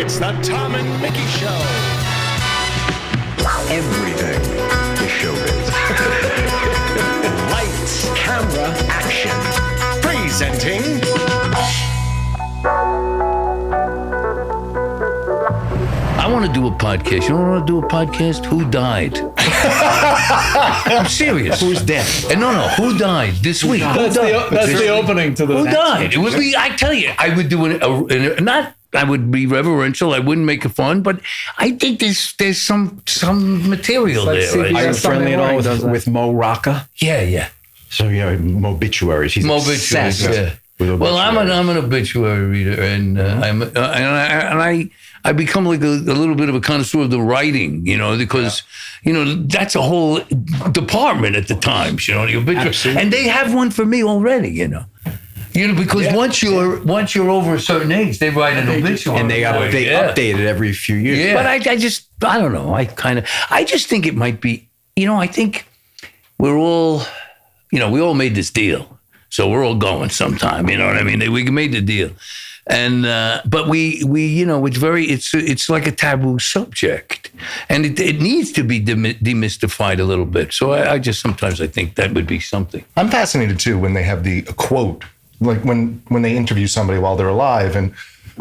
It's the Tom and Mickey Show. Everything is showbiz. Lights, camera, action. Presenting... I want to do a podcast. You don't want to do a podcast? Who died? I'm serious. Who's dead? No, who died this week? That's the opening to the... Who died? It would be, I tell you, I would do not, I would be reverential. I wouldn't make it fun, but I think there's some material like there. Right? Are you friendly at all with Mo Rocca? Yeah. So, obituaries. He's obituaries, yeah. Well, I'm an obituary reader, and I become like a little bit of a connoisseur of the writing, because that's a whole department at the Times, the obituary, Absolutely. and they have one for me already, because once you're over a certain age, they write an obituary, and they update it every few years. Yeah. But I don't know. I just think it might be, I think we're all, we all made this deal. So we're all going sometime, you know what I mean? We made the deal. And, but we it's like a taboo subject, and it needs to be demystified a little bit. So I just, sometimes I think that would be something. I'm fascinated too when they have a quote, like when they interview somebody while they're alive, and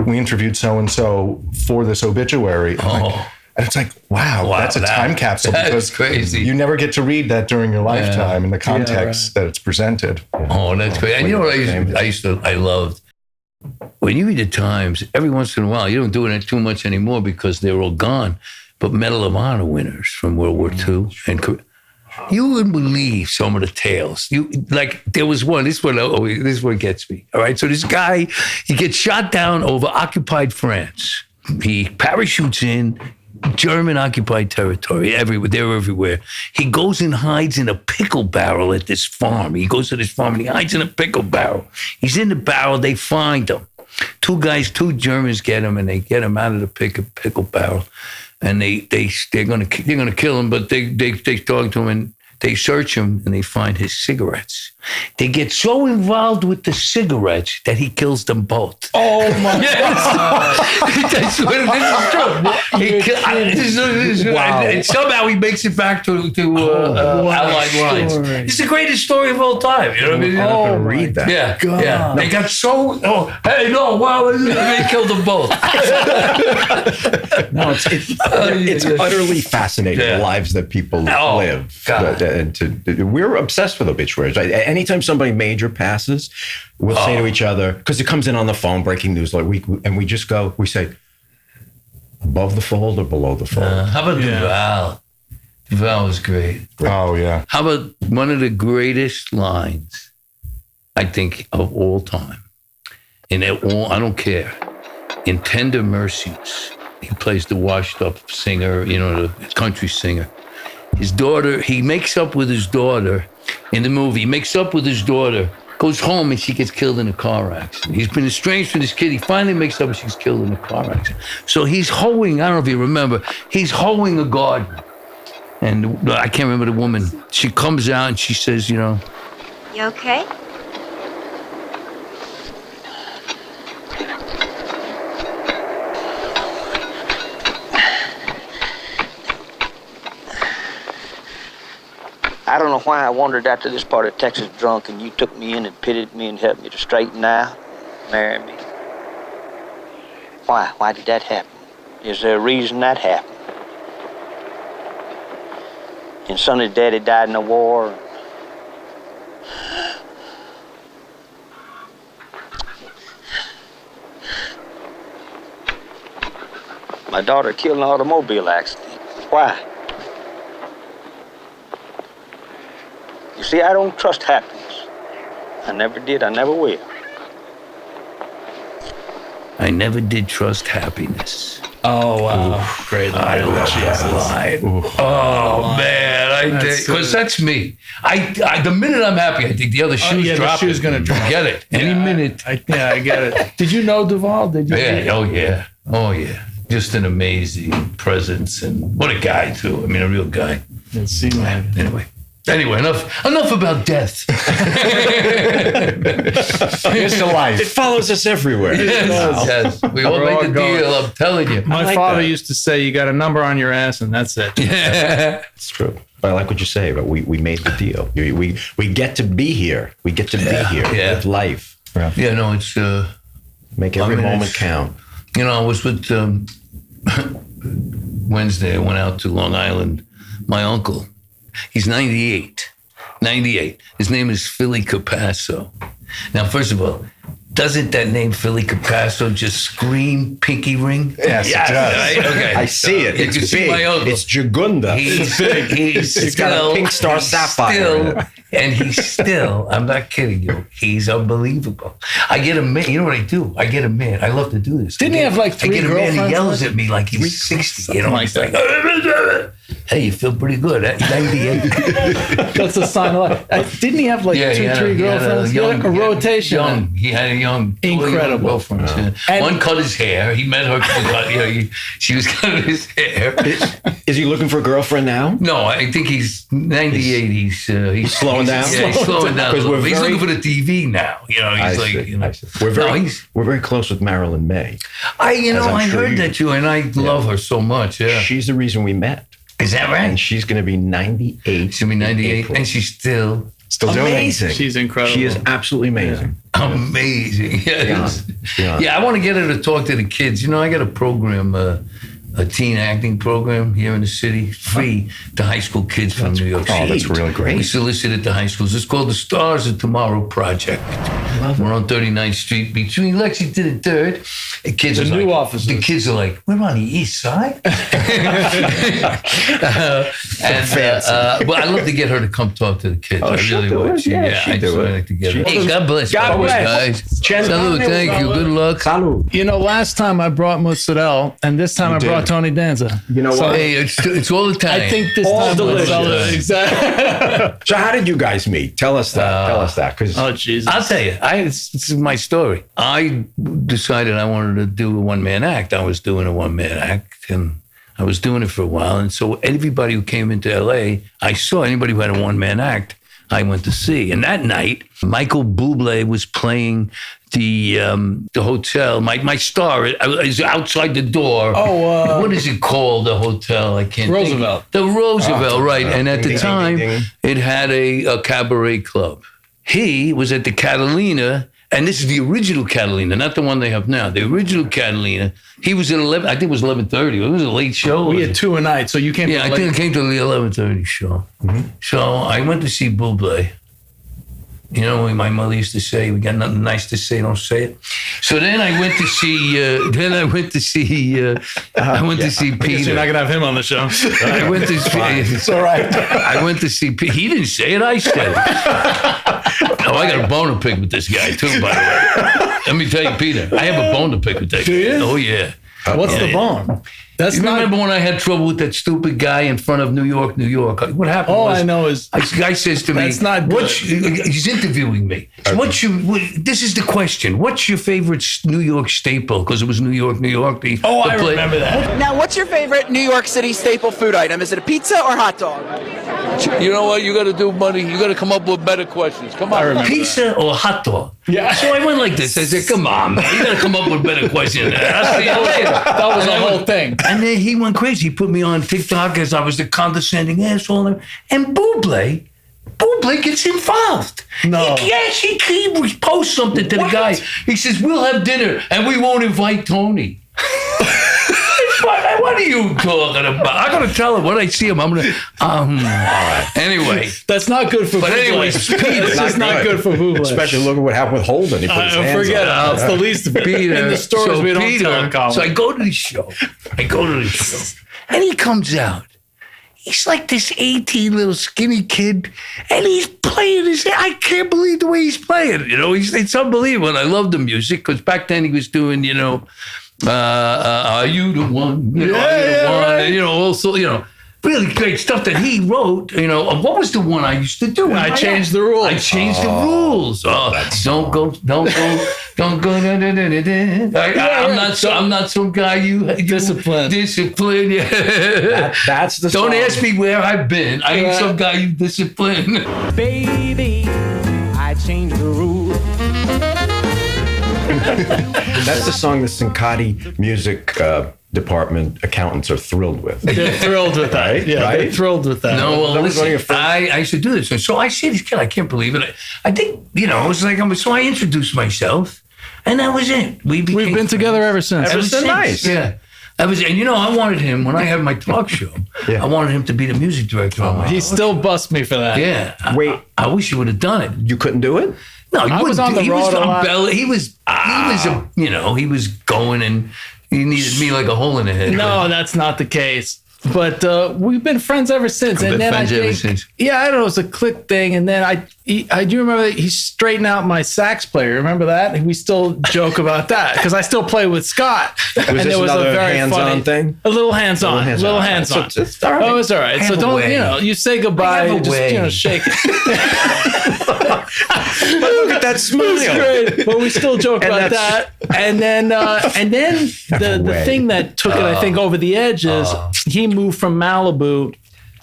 we interviewed so-and-so for this obituary. And it's like, wow, that's a time capsule, because crazy. You never get to read that during your lifetime in the context that it's presented. Oh, that's crazy. And you know what I loved? When you read the Times, every once in a while, you don't do it too much anymore because they're all gone, but Medal of Honor winners from World War II and you wouldn't believe some of the tales. There was one. This is what gets me. All right, so this guy, he gets shot down over occupied France. He parachutes in. German occupied territory, everywhere. They're everywhere. He goes and hides in a pickle barrel at this farm. He goes to this farm and he hides in a pickle barrel. He's in the barrel. They find him. Two Germans get him, and they get him out of the pickle barrel. And they're gonna kill him, but they talk to him and they search him and they find his cigarettes. They get so involved with the cigarettes that he kills them both. Oh my God! This is true. Wow. And somehow he makes it back to Allied lines. It's the greatest story of all time. You know what I mean? I'm not going to read that. Yeah, God. Yeah. They got so. They killed them both. No, it's utterly fascinating, the lives that people live. We're obsessed with obituaries. Anytime somebody major passes, we'll say to each other, because it comes in on the phone, breaking news, we say, above the fold or below the fold? How about Duvall? Duvall was great. Oh, yeah. How about one of the greatest lines, I think, of all time? I don't care. In Tender Mercies, he plays the washed-up singer, the country singer. His daughter, he makes up with his daughter in the movie. He makes up with his daughter, goes home, and she gets killed in a car accident. He's been estranged from this kid. He finally makes up and she gets killed in a car accident. So he's hoeing, I don't know if you remember, he's hoeing a garden. And I can't remember the woman. She comes out and she says, You okay? I don't know why I wandered out to this part of Texas drunk and you took me in and pitied me and helped me to straighten out, marry me. Why? Why did that happen? Is there a reason that happened? And Sonny's daddy died in the war. My daughter killed in an automobile accident. Why? You see, I don't trust happiness. I never did, I never will. I never did trust happiness. Oh, wow. Great line. I love that line. Oh, man. Because that's me. The minute I'm happy, I think the other shoe's dropping. The shoe's going to drop. Get it. Any minute. I get it. Did you know Duvall? Did you? Yeah. Oh, yeah. Just an amazing presence. And what a guy, too. I mean, a real guy. It seemed like. Anyway. Anyway, enough about death. Here's to life. It follows us everywhere. Yes. We all make a deal, I'm telling you. My like father that. used to say, "You got a number on your ass, and that's it." Yeah. It's true. But I like what you say, but we made the deal. We get to be here. We get to be here. Yeah. Live life. Yeah, no, it's... Make every moment it's- count. You know, I was with... Wednesday, I went out to Long Island. My uncle, he's 98. 98. His name is Philly Capasso. Now, first of all, doesn't that name Philly Capasso just scream pinky ring? Yes, it does. Right? Okay. I see it. You It's can see big. my uncle. It's Jagunda. He's big. It's got a pink star sapphire. He's still, I'm not kidding you, he's unbelievable. I get a man, you know what I do? I get a man. I love to do this. Didn't he have like 3 I get a man, he girlfriends? yells at me like he's 60. You know, like he's like, hey, you feel pretty good at 98. That's a sign of life. Didn't he have like 2, 3 girlfriends? He had a rotation. He had a young, Incredible. girlfriends. Yeah. And- One cut his hair. He met her. She was cutting his hair. Is he looking for a girlfriend now? No, I think he's 98. He's slowing down? Yeah, he's slowing down. Because we're He's very- looking for the TV now. You know, he's I see. We're very close with Marilyn May. I I'm sure heard you- that too, and I love her so much. Yeah, She's the reason we met. is that right? And she's going to be 98. She'll be 98, April. and she's still Still doing it. amazing. She's incredible. She is absolutely amazing. amazing. Yes. Beyond. Yeah, I want to get her to talk to the kids. You know, I got a program, a teen acting program here in the city, free to high school kids from New York City. Oh, that's really We great. solicit it to high schools. It's called the Stars of Tomorrow Project. We're on 39th Street between Lexington and 3rd. The kids The are new like, offices. The kids are like, we're on the east side. Well, I love to get her to come talk to the kids. I she'll really do would. it. Yeah, I she'll do it. like to get her. She- Hey, God bless. God always, bless. guys. Chen- Salud, thank you. Good luck. Salud. You know, last time I brought mozzarella, and this time I brought Tony Danza. You know So what? Hey, it's all the time. I think this All time delicious. mozzarella. Exactly. So how did you guys meet? Tell us that. Tell us that. Because Oh Jesus! I'll tell you. This is my story. I decided I wanted to do a one-man act. I was doing a one-man act, and I was doing it for a while. And so everybody who came into LA, I saw anybody who had a one-man act, I went to see. And that night, Michael Bublé was playing the hotel. My star is outside the door. Oh, what is it called? The hotel? I can't Roosevelt. think. The Roosevelt, right. And at the Ding, ding, time, ding, ding. it had a cabaret club. He was at the Catalina, and this is the original Catalina, not the one they have now. The original Catalina. He was at 11. I think it was 11:30. It was a late show. We had 2 a night, so you came. Yeah, I think I came to the 11:30 show. So I went to see Bublé. You know, my mother used to say, "We got nothing nice to say, don't say it." So then I went to see. I went to see Peter. You're not gonna have him on the show. I went to see. It's all right. I went to see Pete. He didn't say it. I said it. Oh, I got a bone to pick with this guy too. By the way, let me tell you, Peter. I have a bone to pick with that. Do you? Oh yeah. What's Yeah, the yeah. bone? That's You not. remember when I had trouble with that stupid guy in front of New York? What happened? All was, I know is a guy says to me, That's not good. He's interviewing me. So this is the question. What's your favorite New York staple? Because it was New York. I remember that. Now, what's your favorite New York City staple food item? Is it a pizza or hot dog? You know what? You got to do, buddy. You got to come up with better questions. Come on. remember Pizza or hot dog? Yeah. So I went like this. I said, come on, man. You got to come up with better questions. I'll see you later. That was the whole thing. And then he went crazy. He put me on TikTok as I was the condescending asshole. And Bublé gets involved. No. He posts something to the guy. He says, we'll have dinner and we won't invite Tony. What are you talking about? I gotta tell him when I see him. I'm gonna. All right. Anyway, That's not good for. but Bublé. anyways, That's just not good for Bublé. especially look at what happened with Holden. He put his hands Forget it. up. That's the least of it. Peter, In the stories we don't tell in Colin. So I go to the show. And he comes out. He's like this 18 little skinny kid, and he's playing his. I can't believe the way he's playing. You know, it's unbelievable. And I love the music because back then he was doing, you know, are you the one? You know, are you the one? right. And, you know, also, you know, really great stuff that he wrote. You know, what was the one I used to do? I changed the rules. I changed the rules. Oh, don't go Don't go. I'm not some guy you discipline. Yeah. That's the song. Don't ask me where I've been. I ain't some guy you discipline. Baby, I changed the rules. That's the song the Cincotti music department accountants are thrilled with. They're thrilled with that. Right? Yeah, Right? they're thrilled with that. No, well, listen, I should do this. So I see this kid. I can't believe it. I think, it was like, so I introduced myself, and that was it. We've been together ever since. Ever since. Nice. Yeah. And I wanted him, when I had my talk show, I wanted him to be the music director on my He still busts me for that. Yeah. Wait. I wish you would have done it. You couldn't do it? No, he I was on the road a lot. He was going, and he needed me like a hole in the head. No, that's not the case. But we've been friends ever since. We've and been then friends ever since. Yeah, I don't know, it was a click thing. And then I do remember that he straightened out my sax player. Remember that? And we still joke about that because I still play with Scott. Was this another hands-on thing? A little hands-on. Little hands-on. So it's all right. Oh, it's all right. So don't, you say goodbye. You just, shake it. But look at that smile. It's great. But we still joke about that. And then the thing that took it, I think, over the edge is he moved from Malibu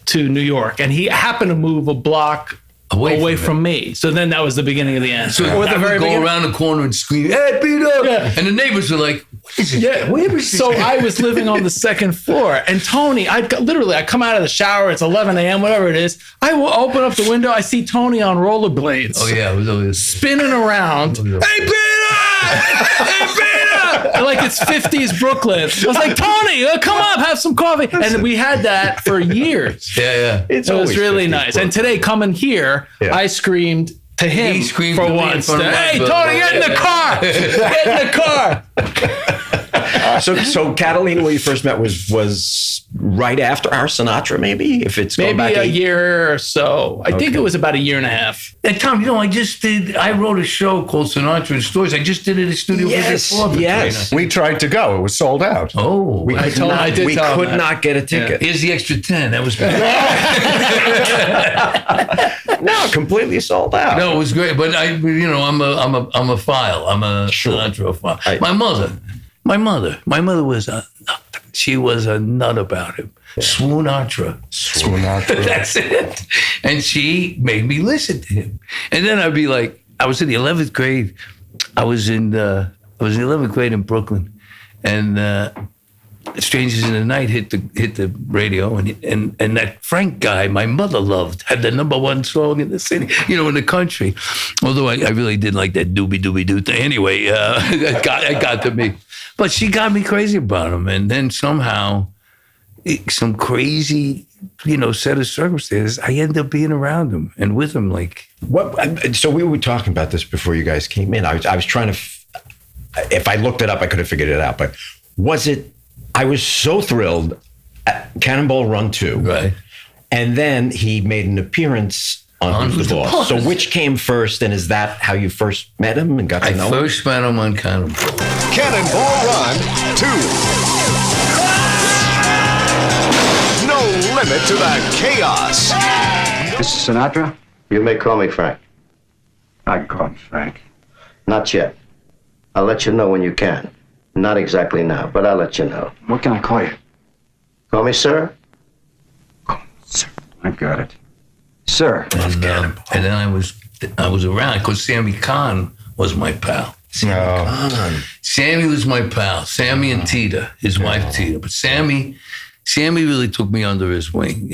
to New York, and he happened to move a block away from me. So then that was the beginning of the end. So I would go around the corner and scream, "Hey, Peter!" Yeah. And the neighbors were like, "What is it? Yeah. Where is this?" So I was living on the second floor, and Tony, I come out of the shower, it's 11 a.m., whatever it is. I will open up the window, I see Tony on rollerblades. Oh, yeah. It was always spinning around. Hey, Peter! Hey, Peter! Like it's 50s Brooklyn. I was like, Tony, come up, have some coffee. And we had that for years. Yeah. It was really nice. And today, coming here, I screamed to him for once. Hey, Tony, get in the car! Get in the car! So Catalina, when you first met, was right after our Sinatra, maybe? If it's maybe back a year or so. I think it was about a year and a half. And Tom, I wrote a show called Sinatra in Stories. I just did it at Studio before. Yes. We tried to go. It was sold out. Oh. We could not get a ticket. Here's the extra 10. That was No, completely sold out. No, it was great. But I'm a file. I'm a Sinatra file. My mother was she was a nut about him. Swoonatra. That's it. And she made me listen to him. And then I'd be like, I was in the 11th grade. I was in the 11th grade in Brooklyn, and Strangers in the Night hit the radio, and that Frank guy my mother loved had the #1 song in the city, in the country. Although I really did like that doobie doobie doo thing. Anyway, it got to me. But she got me crazy about him, and then somehow, some crazy, set of circumstances, I ended up being around him and with him. Like what? So we were talking about this before you guys came in. I was trying to. If I looked it up, I could have figured it out. But was it? I was so thrilled at Cannonball Run II, right? And then he made an appearance on Who's the Boss. So which came first, and is that how you first met him and got to know him? I first met him on Cannonball. Cannonball Run II. No limit to the chaos. Mr. Sinatra? You may call me Frank. I can call me Frank. Not yet. I'll let you know when you can. Not exactly now, but I'll let you know. What can I call you? Call me sir? Call me sir. I got it. Sir. And then I was around because Sammy Cahn was my pal. Sammy was my pal. Sammy and Tita, his wife Tita. But Sammy really took me under his wing.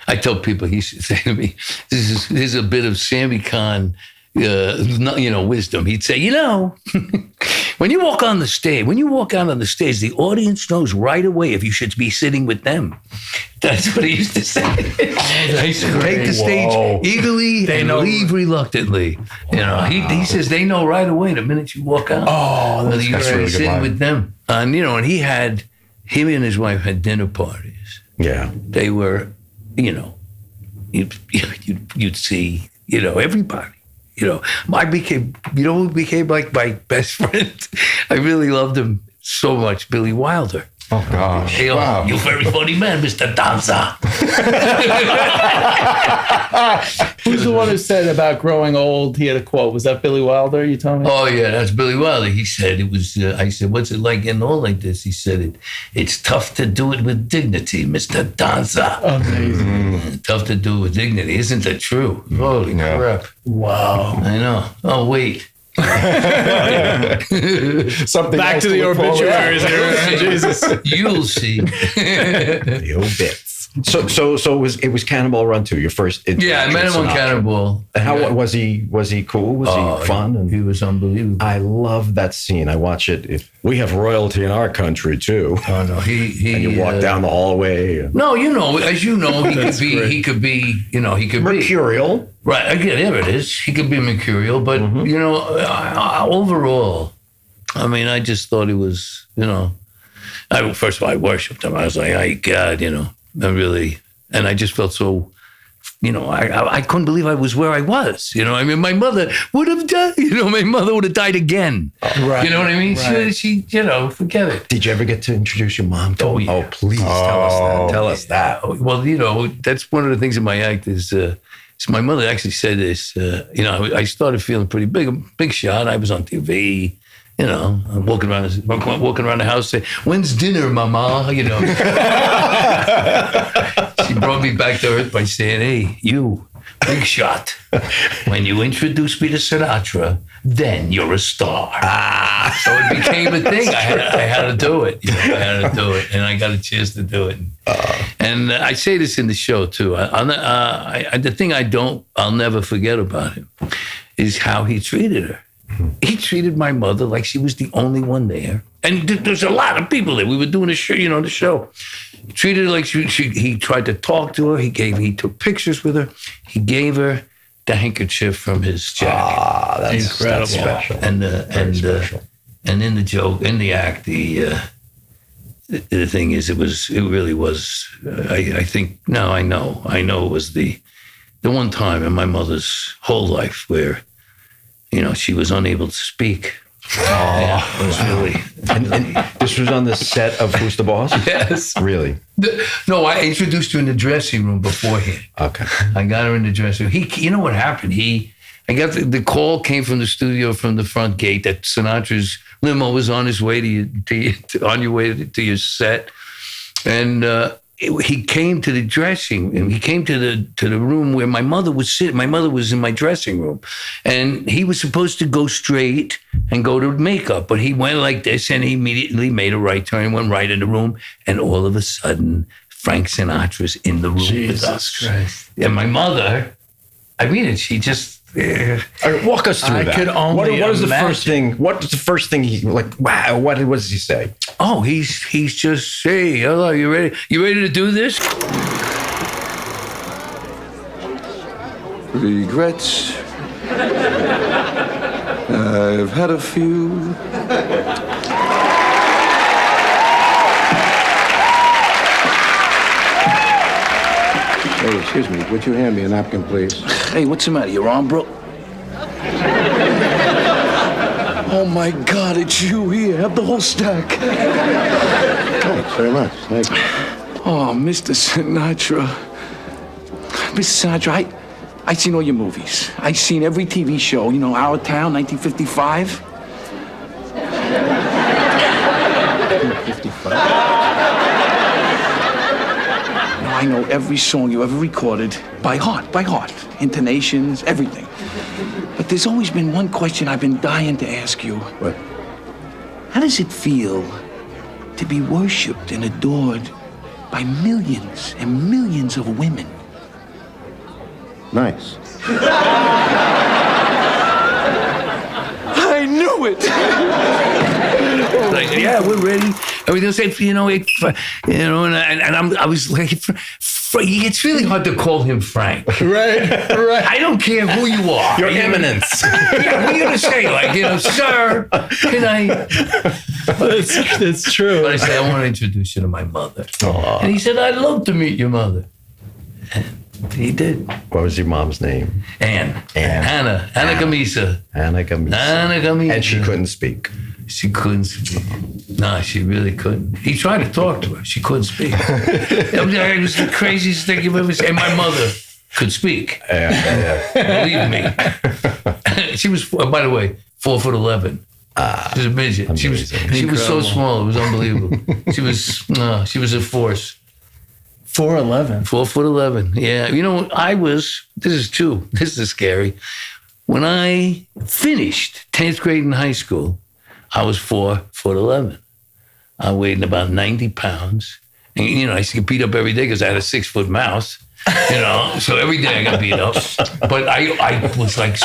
I tell people, he should say to me, this is a bit of Sammy Cahn, wisdom. He'd say, when you walk out on the stage, the audience knows right away if you should be sitting with them. That's what he used to say. Take the stage eagerly and leave reluctantly. He says they know right away the minute you walk out. Oh, that's really sitting good with them. And and him and his wife had dinner parties. Yeah, they were, you'd see, everybody. I became like my best friend. I really loved him so much, Billy Wilder. Oh, gosh. Hey, you very funny man, Mr. Danza. Who's the one who said about growing old? He had a quote. Was that Billy Wilder? You told me. Oh yeah, that's Billy Wilder. He said it was. I said, "What's it like getting old like this?" He said, "It's tough to do it with dignity, Mr. Danza." Amazing. Tough to do it with dignity, isn't that true? Holy crap! Wow. I know. Oh wait. Something Back to the obituaries here. Jesus. You'll see. The obits. So it was Cannonball Run II, your first. Yeah, I met him on Cannonball. And how was he? Was he cool? Was he fun? And he was unbelievable. I love that scene. I watch it. We have royalty in our country too. Oh no, he and you walk down the hallway. No, as you know, he could be mercurial. Right, again, there it is. He could be mercurial, but overall, I mean, I just thought he was, first of all, I worshipped him. I was like, oh God, I really, and I just felt so, I couldn't believe I was where I was. I mean, my mother would have died. My mother would have died again. Right. You know what I mean? Right. She forget it. Did you ever get to introduce your mom to him? Yeah. Oh, please tell us that. Tell us that. Well, that's one of the things in my act is. So my mother actually said this, I started feeling pretty big shot. I was on TV, I'm walking around the house saying, "When's dinner, Mama?" She brought me back to earth by saying, "Hey, you, big shot. When you introduce me to Sinatra, then you're a star." So it became a thing. I had to do it. I had to do it, and I got a chance to do it. And I say this in the show too. The thing I'll never forget about him is how he treated her. He treated my mother like she was the only one there. And there's a lot of people there. We were doing the show, He treated her like he tried to talk to her. He took pictures with her. He gave her the handkerchief from his jacket. That's incredible. That's special. Special. And in the joke, in the act, the thing is, it really was. I think now I know it was the one time in my mother's whole life where, she was unable to speak. Oh, it was really. And this was on the set of Who's the Boss? Yes. Really? No, I introduced her in the dressing room beforehand. Okay. I got her in the dressing room. You know what happened? I got the call came from the studio from the front gate that Sinatra's limo was on his way on your way to your set, and he came to the dressing room. He came to the room where my mother was sitting. My mother was in my dressing room, and he was supposed to go straight and go to makeup, but he went like this, and he immediately made a right turn, went right in the room, and all of a sudden, Frank Sinatra's in the room with us. Christ. And my mother, I mean it. She just. Walk us through that. Could only what is the first thing? What was the first thing he Wow! What does he say? Oh, he's just hey, hello, you ready? You ready to do this? Regrets. I've had a few. Hey, excuse me. Would you hand me a napkin, please? Hey, what's the matter? Your arm broke? Oh, my God, it's you here. Have the whole stack. Thanks very much. Thank you. Oh, Mr. Sinatra. Mr. Sinatra, I've seen all your movies. I've seen every TV show. Our Town, 1955. 1955? I know every song you ever recorded by heart. Intonations, everything. But there's always been one question I've been dying to ask you. What? How does it feel to be worshipped and adored by millions and millions of women? Nice. I knew it! Like, yeah, we're ready. Everything's safe, and I was like, it's really hard to call him Frank. Right. I don't care who you are. Your Eminence. Yeah, what are you going to say? Sir, can I? That's true. But I said, I want to introduce you to my mother. Aww. And he said, I'd love to meet your mother. And he did. What was your mom's name? Anna Gamisa. Anna Gamisa. And she couldn't speak. She couldn't speak. No, she really couldn't. He tried to talk to her. She couldn't speak. It was the craziest thing you've ever seen. And my mother could speak. Believe me. She was, by the way, 4'11". She was a midget. Amazing. She was so small. It was unbelievable. She was a force. 4'11". 4'11". Yeah. You know, this is true. This is scary. When I finished 10th grade in high school, I was 4'11". I weighed about 90 pounds. And, you know, I used to get beat up every day because I had a 6-foot mouth. You know, so every day I got beat up. But I was like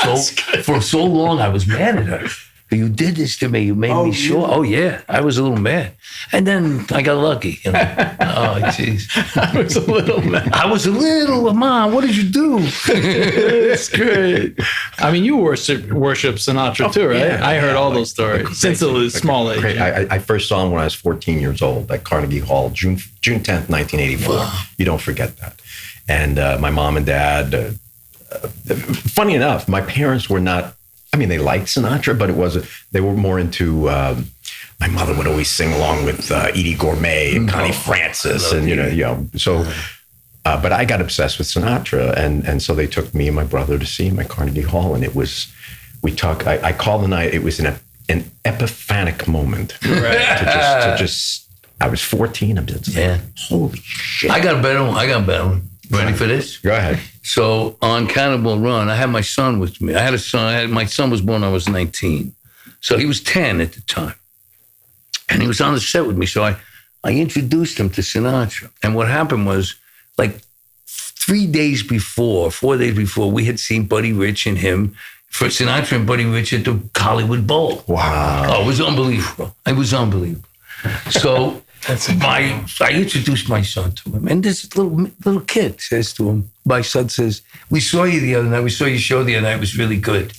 for so long I was mad at her. You did this to me. You made me sure. Oh, yeah. I was a little mad. And then I got lucky. You know? Oh, jeez. I was a little mad. Mom, what did you do? It's great. I mean, you worship Sinatra too, right? Yeah, I heard all those stories since a small age. I first saw him when I was 14 years old at Carnegie Hall, June 10th, 1984. Wow. You don't forget that. And my mom and dad, funny enough, my parents were not, I mean, they liked Sinatra, but they were more into, my mother would always sing along with Edie Gourmet and Connie Francis. And, you know, so, but I got obsessed with Sinatra. And so they took me and my brother to see him at Carnegie Hall. And it was, I call the night, it was an epiphanic moment. Right. to just, I was 14. I'm just like, holy shit. I got a better one. Ready for this? Go ahead. So on Cannonball Run, I had my son with me. I had a son. My son was born when I was 19. So he was 10 at the time. And he was on the set with me. So I introduced him to Sinatra. And what happened was, like 4 days before, we had seen Buddy Rich and him, for Sinatra and Buddy Rich at the Hollywood Bowl. Wow. Oh, it was unbelievable. So I introduced my son to him, and this little kid says to him, my son says, "We saw you the other night. We saw your show the other night. It was really good."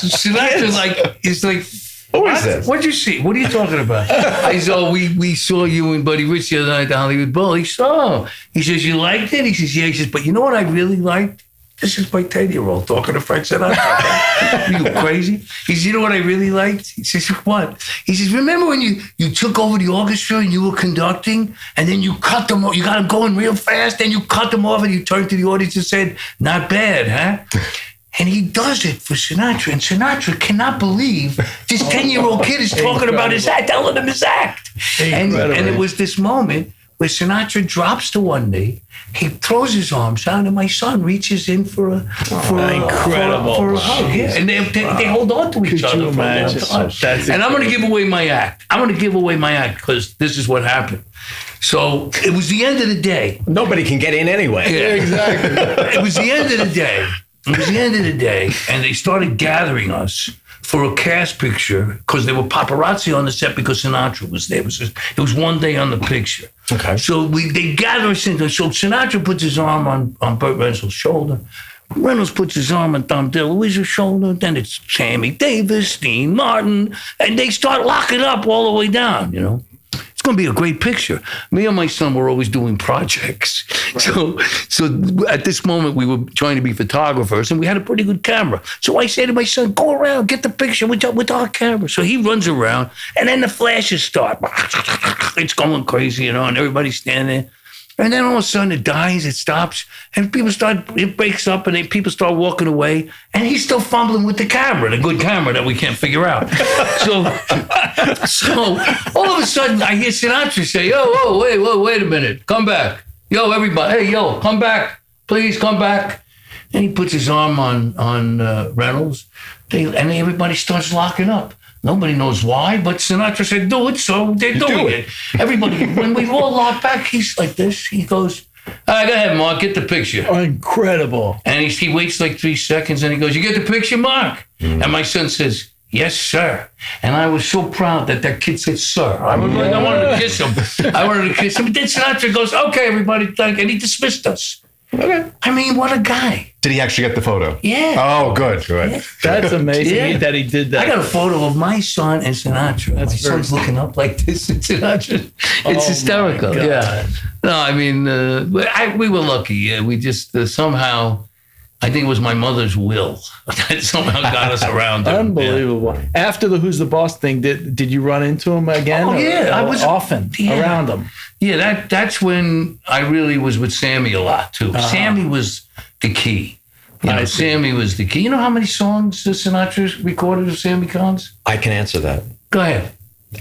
Sinatra is like, "Who is this? What'd you see? What are you talking about?" I said, "Oh, we saw you and Buddy Rich the other night at the Hollywood Bowl." He said, "Oh." He says, "You liked it?" He says, "Yeah." He says, "But you know what I really liked? This is my 10-year-old talking to Frank Sinatra. Are you crazy?" He says, "You know what I really liked?" He says, "What?" He says, "Remember when you took over the orchestra and you were conducting, and then you cut them off, you got them going real fast, and you cut them off and you turned to the audience and said, 'Not bad, huh?'" And he does it for Sinatra, and Sinatra cannot believe this 10-year-old kid is talking about his act, telling him his act. And it was this moment where Sinatra drops to one knee, he throws his arms out, and my son reaches in for a hug. Yeah. And they hold on to each other for a long time. And I'm going to give away my act. Because this is what happened. So it was the end of the day. Nobody can get in anyway. Yeah, exactly. It was the end of the day. And they started gathering us for a cast picture because there were paparazzi on the set because Sinatra was there. It was one day on the picture. Okay. So they gather us in. So Sinatra puts his arm on Burt Rensol's shoulder. Reynolds puts his arm on Tom DeLuise's shoulder. Then it's Sammy Davis, Dean Martin, and they start locking up all the way down, you know. It's going to be a great picture. Me and my son were always doing projects. Right. So at this moment, we were trying to be photographers, and we had a pretty good camera. So I say to my son, "Go around, get the picture with our camera." So he runs around, and then the flashes start. It's going crazy, you know, and everybody's standing there. And then all of a sudden it dies, it stops, and it breaks up, and then people start walking away, and he's still fumbling with the camera, the good camera that we can't figure out. So all of a sudden I hear Sinatra say, "Yo, wait a minute, come back. Yo, everybody, hey, yo, come back, please come back." And he puts his arm on Reynolds, and everybody starts locking up. Nobody knows why, but Sinatra said, "Do it," so they're doing it. Everybody, when we all lock back, he's like this. He goes, "All right, go ahead, Mark, get the picture." Incredible. And he waits like 3 seconds, and he goes, "You get the picture, Mark?" Mm. And my son says, "Yes, sir." And I was so proud that kid said, "Sir." I wanted to kiss him. But then Sinatra goes, "Okay, everybody, thank you." And he dismissed us. Okay. I mean, what a guy. Did he actually get the photo? Yeah. Oh, good. Yeah. That's amazing that he did that. I got a photo of my son and Sinatra. My son's looking up like this at Sinatra. It's hysterical. Yeah. No, I mean, we were lucky. Yeah. We just somehow I think it was my mother's will that somehow got us around him. Unbelievable. Yeah. After the Who's the Boss thing, did you run into him again? Oh, yeah. I was often around him. Yeah, that's when I really was with Sammy a lot, too. Sammy was the key. Sammy was the key. You know how many songs Sinatra recorded of Sammy Cahn's? I can answer that. Go ahead.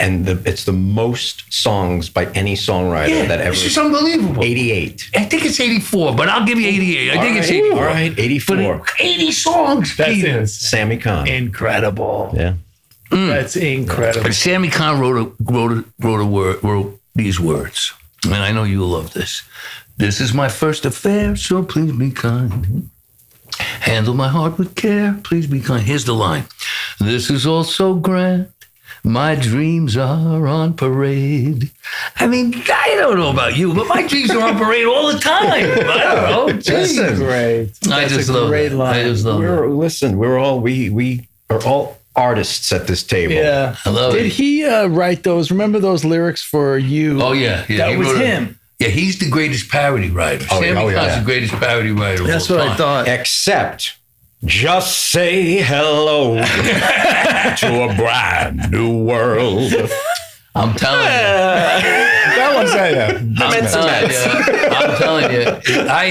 And it's the most songs by any songwriter that ever. It's just unbelievable. 88. I think it's 84, but I'll give you 88. I think it's 84. All right, 84. 80 songs, Peter. Sammy Cahn. Incredible. Yeah. That's incredible. But Sammy Cahn wrote these words, and I know you'll love this. This is my first affair, so please be kind. Handle my heart with care, please be kind. Here's the line. This is all so grand. My dreams are on parade. I mean, I don't know about you, but my dreams are on parade all the time. I don't know. Listen, great. I just love it. I just love it. Listen, we are all artists at this table. Yeah, I love it. Did he write those? Remember those lyrics for you? Oh yeah. That was him. Yeah, he's the greatest parody writer. Sammy Cahn's the greatest parody writer. That's what I thought. Except. Just say hello to a brand new world. I'm telling you. That one's I'm telling you. I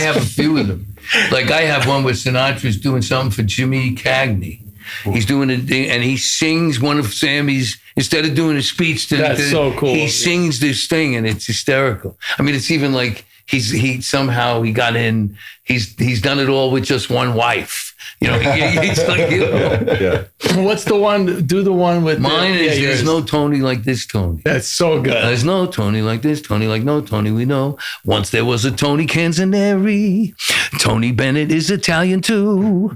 have a few of them. Like I have one where Sinatra's doing something for Jimmy Cagney. He's doing a thing, and he sings one of Sammy's, instead of doing a speech so cool. He sings this thing, and it's hysterical. I mean, it's even like he somehow got in. He's done it all with just one wife. You know, it's like, you know. Yeah. What's the one? Do the one with mine is there's no Tony like this Tony. That's so good. There's no Tony like this Tony, like no Tony we know. Once there was a Tony Canzaneri. Tony Bennett is Italian too.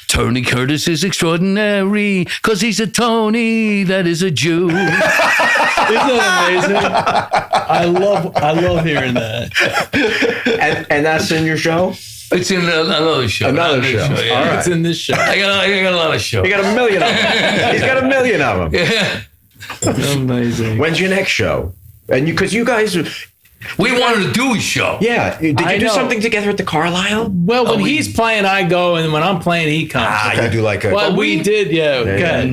Tony Curtis is extraordinary because he's a Tony that is a Jew. Isn't that amazing? I love hearing that. And that's in your show? It's in another show. Another show. All right. It's in this show. I got a lot of shows. You got 1 million of them. He's got 1 million of them. Yeah. Amazing. When's your next show? And because you guys... We wanted to do a show. Yeah. Did you do something together at the Carlyle? Well, when he's playing, I go, and when I'm playing, he comes. You do like a... Well, we did,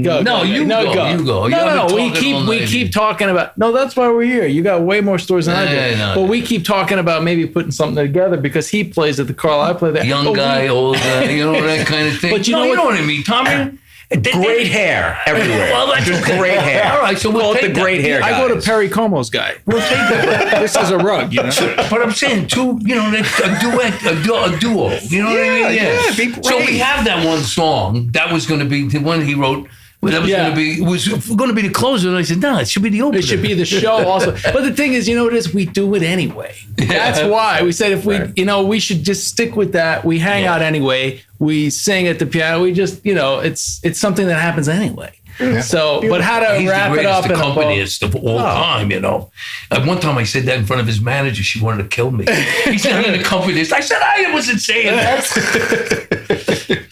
Go. No, you go. No. We keep talking about... No, that's why we're here. You got way more stories than I do. No. But we keep talking about maybe putting something together because he plays at the Carlyle. I play that. Young guy, old guy, you know, that kind of thing. But you know what I mean, Tommy? Great hair everywhere. Well, that's just great hair. All right, so we'll take the great hair guys. I go to Perry Como's guy. We'll take that. This is a rug, you know. But I'm saying two, you know, a duet, a duo. You know what I mean? Yeah, be great. So we have that one song that was going to be the one he wrote. That was going to be the closer, and I said, no, it should be the opener. It should be the show also. But the thing is, you know what it is? We do it anyway. That's why we said if we, we should just stick with that. We hang out anyway. We sing at the piano. We just, it's something that happens anyway. Yeah. So, but how to wrap it up? He's the accompanist of all time, you know. At one time I said that in front of his manager. She wanted to kill me. He's not an accompanist. I said, I wasn't saying that.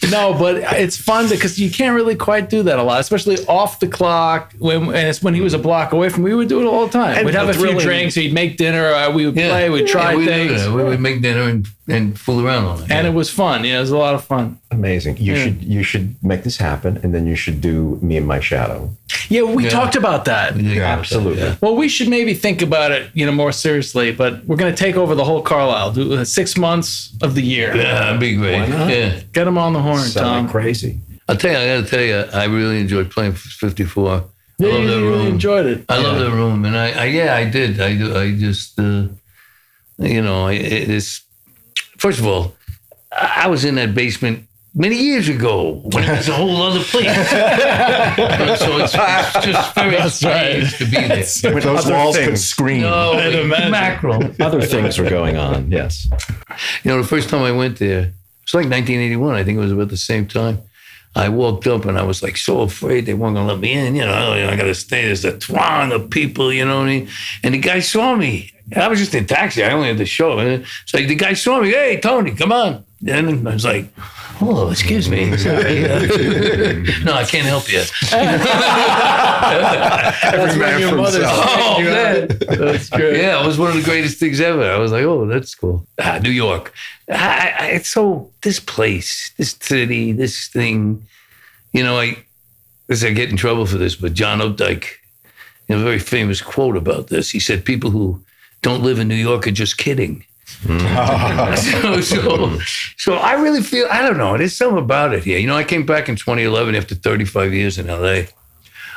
No, but it's fun because you can't really quite do that a lot, especially off the clock. When he was a block away from me, we would do it all the time. And we'd have a few drinks, he'd make dinner, we would play, we'd try things. We would make dinner and fool around on it. And it was fun. Yeah, it was a lot of fun. Amazing. You should make this happen, and then you should do Me and My Shadow. Yeah, we talked about that. Yeah, absolutely. Yeah. Well, we should maybe think about it, more seriously. But we're going to take over the whole Carlyle. Do 6 months of the year. Yeah, that'd be great. Why not? Yeah, get them on the horn, Tom. Like crazy. I got to tell you, I really enjoyed playing 54. Yeah, I love that room. Really enjoyed it. I love that room, and I did. I just, it's. First of all, I was in that basement many years ago when it was a whole other place. So it's just very strange to be there. With those walls could scream. No, mackerel. Other things were going on, yes. The first time I went there, it was like 1981. I think it was about the same time. I walked up and I was like so afraid they weren't going to let me in. I got to stay. There's a throng of people, you know what I mean? And the guy saw me. I was just in taxi. I only had the show. So the guy saw me. Hey, Tony, come on. And I was like, Oh, excuse me. Sorry. No, I can't help you. That's man your mother's. Oh, man. That's great. Yeah, it was one of the greatest things ever. I was like, oh, that's cool. New York. It's so, this place, this city, this thing, you know, I get in trouble for this, but John Updike, a very famous quote about this. He said, people who don't live in New York are just kidding. So I really feel, I don't know, there's something about it here. You know, I came back in 2011 after 35 years in LA. I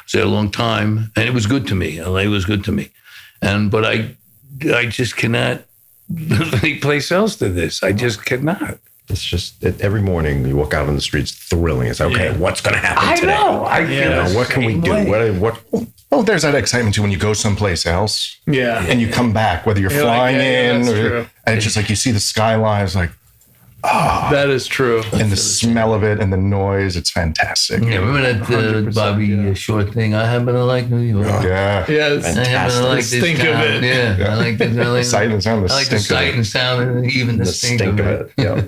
was there a long time, and it was good to me. LA was good to me. But I just cannot live any place else than this. I just cannot. It's just every morning you walk out on the streets thrilling. It's okay, what's going to happen today? I know. What can we do? What? Well, there's that excitement too when you go someplace else. Yeah. And you come back, whether you're flying in or, and it's just like you see the skyline, it's like, oh. That is true. And the smell of it and the noise, it's fantastic. Yeah, remember that Bobby Short thing? I happen to like New York. Yeah. Yeah, I happen to like the stink of it. Yeah, I like the sight and sound, I like the sight and sound, and even the stink of it. Yeah.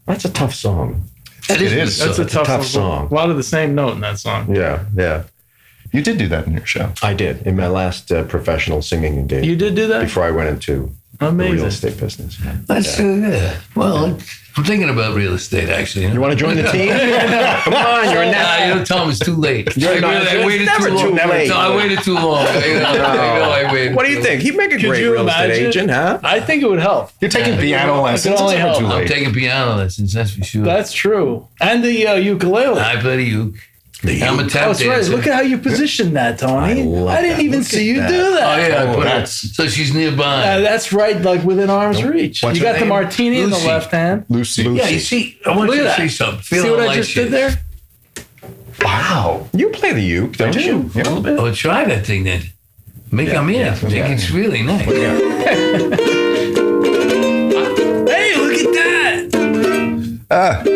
That's a tough song. It is. That's a tough song. A lot of the same note in that song. Yeah. You did do that in your show. I did in my last professional singing engagement. You did do that? Before I went into the real estate business. That's well, I'm thinking about real estate actually. You want to join the team? Come on, you're now. You know, Tom, it's too late. I waited too long. late. No, I waited too long. I waited. What do you think? He'd make a great real estate agent, huh? I think it would help. You're taking piano lessons. Only help. I'm taking piano lessons, that's for sure. That's true. And the ukulele. I play the uke. I'm a tap dancer. Right. Look at how you positioned that, Tony. I didn't even see you do that. Oh, yeah. I put it. So she's nearby. That's right, like within arm's reach. You got the martini in the left hand. Lucy. Yeah, you see, I want you to see something. See what I just did there? Wow. You play the uke, don't you? Yeah, a little bit. Oh, try that thing then. I'm in. It's really nice. Hey, look at that.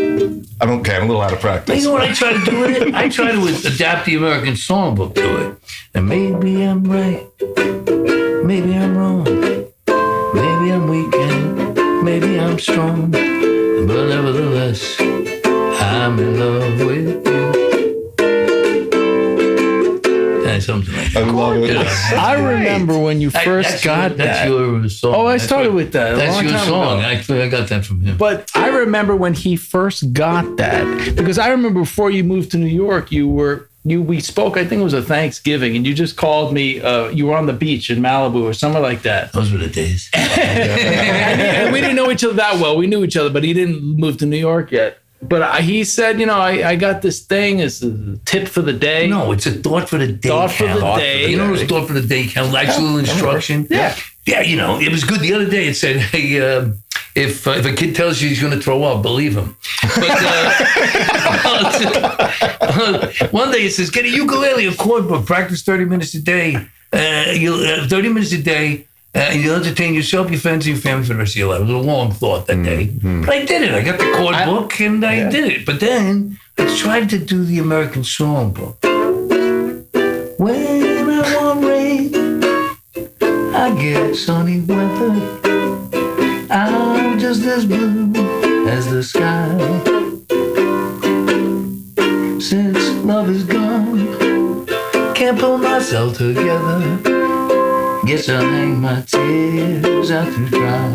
I'm okay. I'm a little out of practice. You know what I try to do with it? I try to adapt the American Songbook to it. And maybe I'm right. Maybe I'm wrong. Maybe I'm weak and maybe I'm strong. But nevertheless, I'm in love with you. Something like that. I love it. I remember when you first got that. That's your song. Oh, I started with that. That's your song. I got that from him. But I remember when he first got that, because I remember before you moved to New York, we spoke, I think it was a Thanksgiving, and you just called me, you were on the beach in Malibu or somewhere like that. Those were the days. And we didn't know each other that well. We knew each other, but he didn't move to New York yet. But he said, I got this thing as a tip for the day. No, it's a thought for the day. Thought for the day. You know what thought for the day count? Like a little instruction. Yeah. Yeah, it was good. The other day it said, hey, if a kid tells you he's going to throw up, believe him. But one day it says, get a ukulele, a chord book, practice 30 minutes a day. 30 minutes a day. And you'll entertain yourself, your friends, and your family for the rest of your life. It was a long thought that day. But I did it. I got the chord book and I did it. But then I tried to do the American Songbook. When I want rain, I get sunny weather. I'm just as blue as the sky. Since love is gone, can't pull myself together. Guess I'll hang my tears out to dry.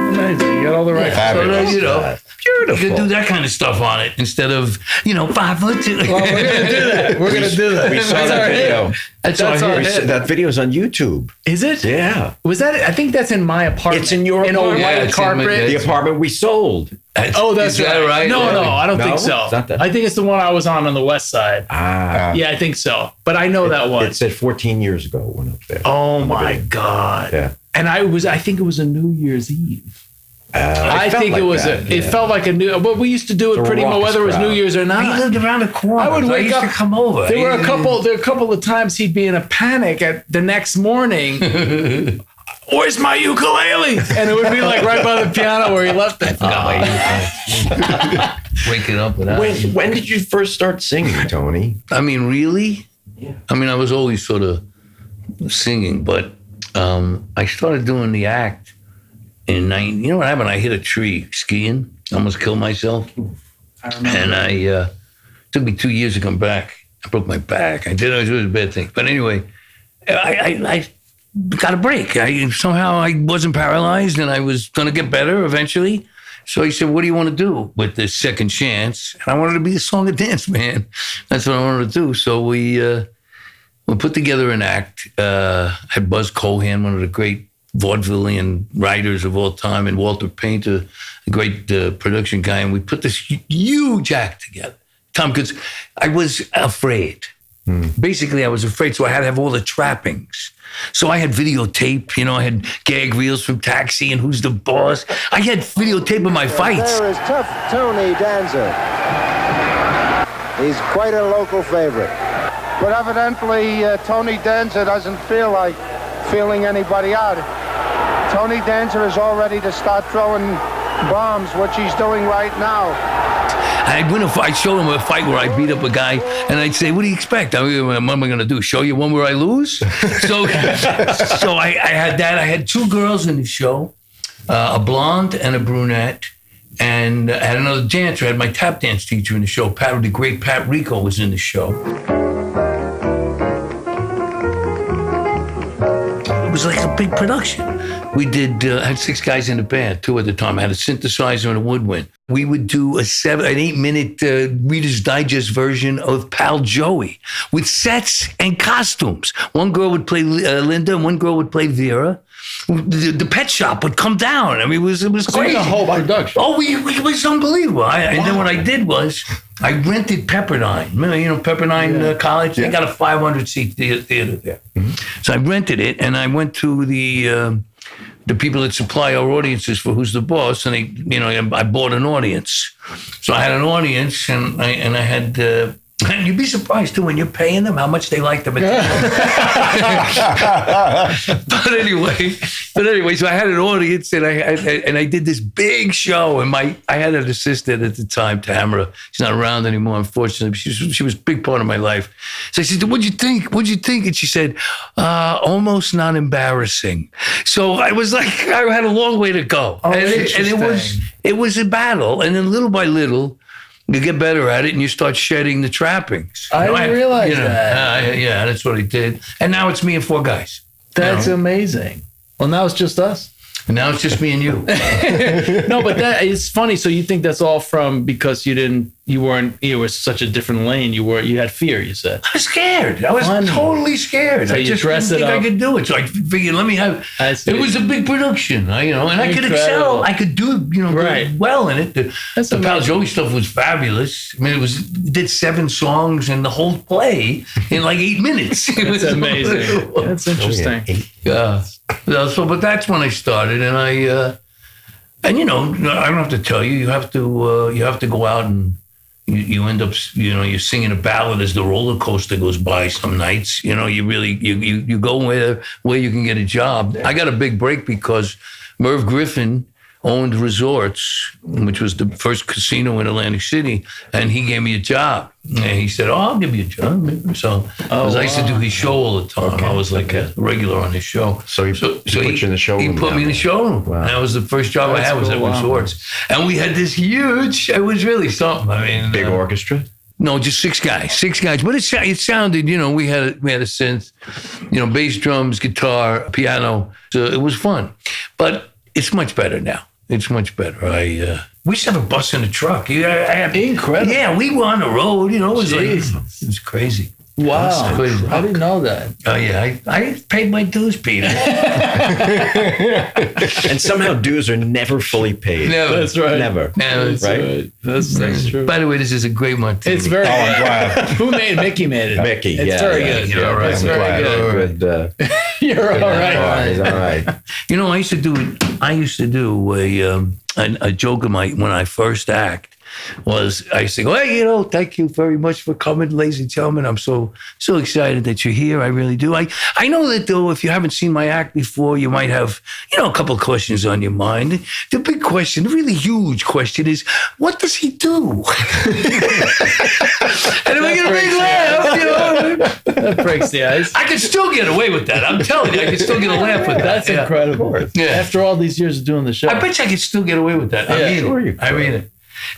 Amazing. You got all the right. So, beautiful. You can do that kind of stuff on it instead of, 5'2". Well, we're going to do that. We're going to do that. We saw that video. That's our hit. That video's on YouTube. Is it? Yeah. Was that? I think that's in my apartment. It's in your apartment. White carpet. The apartment we sold. That's right. No, I don't think so. It's not that. I think it's the one I was on the west side. Yeah, I think so. But I know that one. It said 14 years ago it went up there. Oh my God. Yeah. And I think it was a New Year's Eve. I think it was it felt like a new. But we used to do it pretty much whether it was New Year's or not. He lived around the corner. I would wake up. To come over. There were a couple of times he'd be in a panic at the next morning. Where's my ukulele? And it would be like right by the piano where he left it. Waking up without it. When did you first start singing, Tony? I mean, really? Yeah. I mean, I was always sort of singing, but I started doing the act in 90. You know what happened? I hit a tree skiing. Almost killed myself. And I took me 2 years to come back. I broke my back. It was a bad thing. But anyway, I got a break. Somehow I wasn't paralyzed, and I was going to get better eventually. So he said, what do you want to do with this second chance? And I wanted to be a song and dance man. That's what I wanted to do. So we put together an act. Had Buzz Cohan, one of the great vaudevillian writers of all time, and Walter Painter, a great production guy. And we put this huge act together. Tom, because I was afraid. Basically, I was afraid, so I had to have all the trappings. So I had videotape, I had gag reels from Taxi and Who's the Boss. I had videotape of my fights. There is tough Tony Danza. He's quite a local favorite. But evidently, Tony Danza doesn't feel like feeling anybody out. Tony Danza is all ready to start throwing bombs, which he's doing right now. I'd show him a fight where I beat up a guy, and I'd say, what do you expect? What am I going to do? Show you one where I lose? So I had that. I had two girls in the show, a blonde and a brunette, and I had another dancer. I had my tap dance teacher in the show. The great Pat Rico was in the show. It was like a big production. We did, I had 6 guys in the band, 2 at the time. I had a synthesizer and a woodwind. We would do an 8-minute Reader's Digest version of Pal Joey with sets and costumes. One girl would play Linda, and one girl would play Vera. The pet shop would come down. I mean, it was crazy. A whole production. Oh, it was unbelievable. And then what I did was, I rented Pepperdine. Remember, Pepperdine College? They got a 500-seat theater there. Mm-hmm. So I rented it, and I went to the people that supply our audiences for Who's the Boss, and I bought an audience. So I had an audience, and I had. You'd be surprised too when you're paying them how much they like the material. But anyway, so I had an audience, and I did this big show, and I had an assistant at the time, Tamara. She's not around anymore, unfortunately. She was a big part of my life. So I said, "What'd you think? And she said, "Almost not embarrassing." So I was like, I had a long way to go, and it was a battle, and then little by little. You get better at it, and you start shedding the trappings. I didn't realize that. Yeah, that's what he did. And now it's me and 4 guys. That's amazing. Well, now it's just us. And now it's just me and you. No, but it's funny. So you think that's all because you were such a different lane. You had fear, you said. I was scared. I was totally scared. So I just didn't think I could do it. So I figured, it was a big production, and I could excel. I could do, well in it. The Pal Joey stuff was fabulous. I mean, it did 7 songs and the whole play in like 8 minutes. That's amazing. That's interesting. Yeah. But that's when I started, and I don't have to tell you. You have to go out and you end up, you're singing a ballad as the roller coaster goes by some nights. You go where you can get a job. I got a big break because Merv Griffin owned Resorts, which was the first casino in Atlantic City, and he gave me a job. And he said, I'll give you a job. So I used to do his show all the time. I was like a regular on his show. So he put you in the showroom? He put me in the showroom. Wow. That was the first job I had was at Resorts. And we had this huge, it was really something. I mean, big orchestra? No, just 6 guys. But it sounded, we had a synth, bass, drums, guitar, piano. So it was fun. But it's much better now. It's much better. We used to have a bus and a truck. Incredible. Yeah, we were on the road. It was crazy. Wow. Crazy. I didn't know that. Oh, yeah. I paid my dues, Peter. And somehow dues are never fully paid. Never. That's right. Never. That's right. That's true. By the way, this is a great Martini. It's very good. I'm glad. Who made it? Mickey made it. Mickey, it's very good. You're all right. It's very good. You're all right. He's all right. I used to do a joke of mine when I first act. I used to go, hey, thank you very much for coming, ladies and gentlemen. I'm so excited that you're here. I really do. I know that, though, if you haven't seen my act before, you might have, a couple of questions on your mind. The big question, the really huge question is, what does he do? And then we get a big laugh, That breaks the ice. I could still get away with that. I'm telling you, I could still get a laugh with that. That's incredible. Yeah. After all these years of doing the show. I bet you I could still get away with that. I mean it.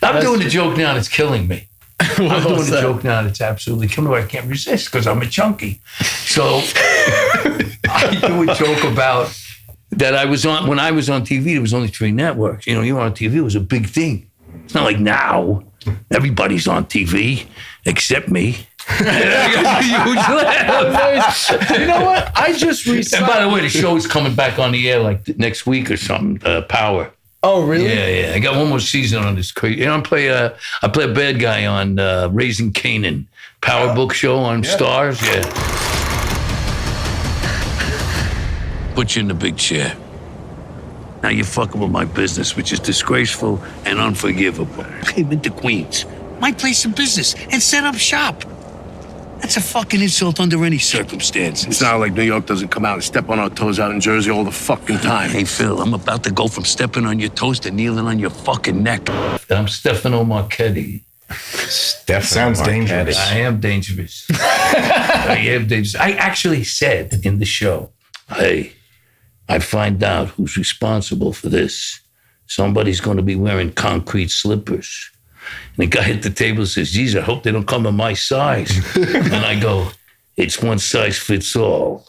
I'm doing a joke now that's killing me. I'm doing a joke now that's absolutely killing me. I can't resist because I'm a chunky. So I do a joke about that when I was on TV, there was only 3 networks. You were on TV, it was a big thing. It's not like now. Everybody's on TV except me. You know what? I just recently. And by the way, the show's coming back on the air like next week or something. Power. Oh, really? Yeah. I got one more season on this crazy. I play a bad guy on Raising Kanan, Power Book show on Stars. Yeah. Put you in the big chair. Now you're fucking with my business, which is disgraceful and unforgivable. Came into Queens, my place of business, and set up shop. That's a fucking insult under any circumstances. It's not like New York doesn't come out and step on our toes out in Jersey all the fucking time. Hey, Phil, I'm about to go from stepping on your toes to kneeling on your fucking neck. I'm Stefano Marchetti. Sounds dangerous. I am dangerous. I actually said in the show, hey, I find out who's responsible for this. Somebody's going to be wearing concrete slippers. And the guy at the table says, geez, I hope they don't come in my size. And I go, it's one size fits all.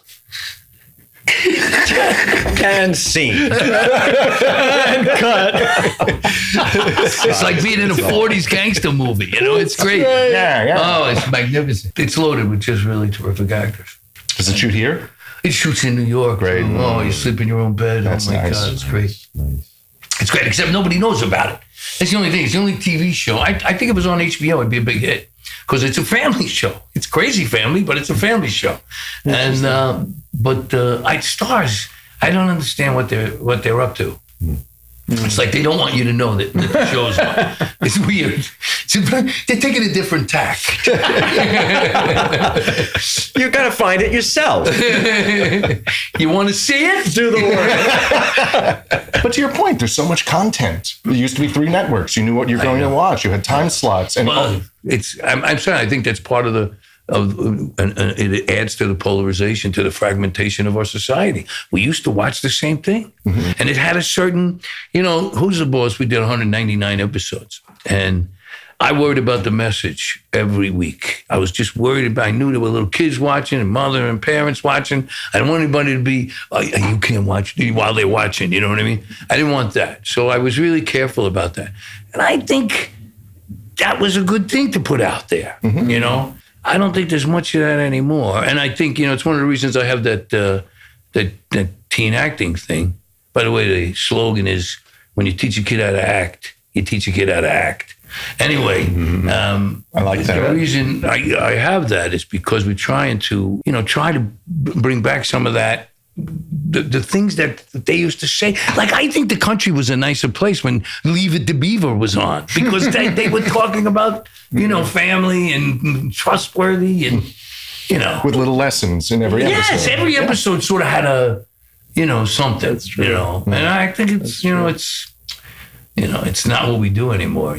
And scene. And cut. It's like being in a 40s gangster movie. It's great. Yeah. Oh, it's magnificent. It's loaded with just really terrific actors. Does it shoot here? It shoots in New York. Great. Oh, you sleep in your own bed. That's oh, my nice. God, it's great. It's great, except nobody knows about it. That's the only thing. It's the only TV show. I think if it was on HBO, it'd be a big hit because it's a family show. It's crazy family, but it's a family show. And Stars, I don't understand what they're up to. It's like they don't want you to know that the show's on. It's weird. They're taking a different tack. You got to find it yourself. You want to see it? Do the work. But to your point, there's so much content. There used to be 3 networks. You knew what you're going to watch. You had time slots. And I'm sorry. I think that's part of it adds to the polarization, to the fragmentation of our society. We used to watch the same thing. Mm-hmm. And it had a certain, Who's the Boss? We did 199 episodes. And I worried about the message every week. I was just worried I knew there were little kids watching and mother and parents watching. I didn't want anybody to be, you can't watch while they're watching, you know what I mean? I didn't want that. So I was really careful about that. And I think that was a good thing to put out there, Mm-hmm. I don't think there's much of that anymore. And I think, it's one of the reasons I have that teen acting thing. By the way, the slogan is, when you teach a kid how to act, you teach a kid how to act. Anyway, I like that. The reason I have that is because we're trying to, bring back some of that, the things that they used to say. Like, I think the country was a nicer place when Leave It to Beaver was on, because they were talking about, family and trustworthy and, with little lessons in every episode. Yes, every episode sort of had a, something, And I think it's, it's not what we do anymore,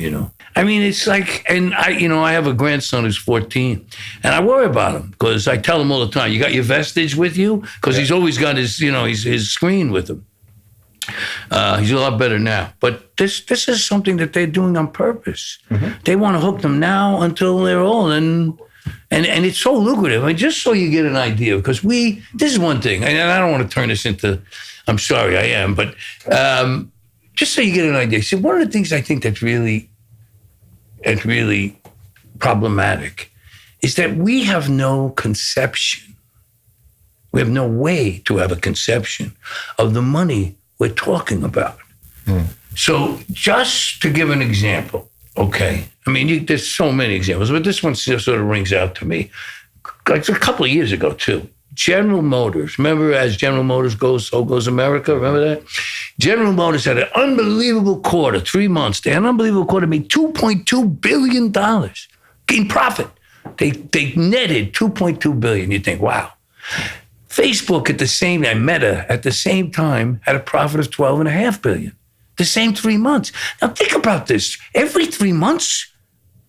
I mean, it's like, and I have a grandson who's 14, and I worry about him because I tell him all the time, you got your vestige with you? Because he's always got his, his screen with him. He's a lot better now. But this is something that they're doing on purpose. Mm-hmm. They want to hook them now until they're old, and it's so lucrative. I mean, just so you get an idea, because this is one thing, and I don't want to turn this into, I'm sorry, I am, but just so you get an idea. See, one of the things I think that's really problematic is that we have no conception. We have no way to have a conception of the money we're talking about. So just to give an example, okay? I mean, there's so many examples, but this one sort of rings out to me. Like a couple of years ago, too. General Motors, remember, as General Motors goes, so goes America, remember that? General Motors had an unbelievable quarter, 3 months. They had an unbelievable quarter, made $2.2 billion in profit. They netted $2.2 billion. You think, wow. Facebook at the same time, Meta at the same time, had a profit of $12.5 billion. The same 3 months. Now think about this. Every 3 months,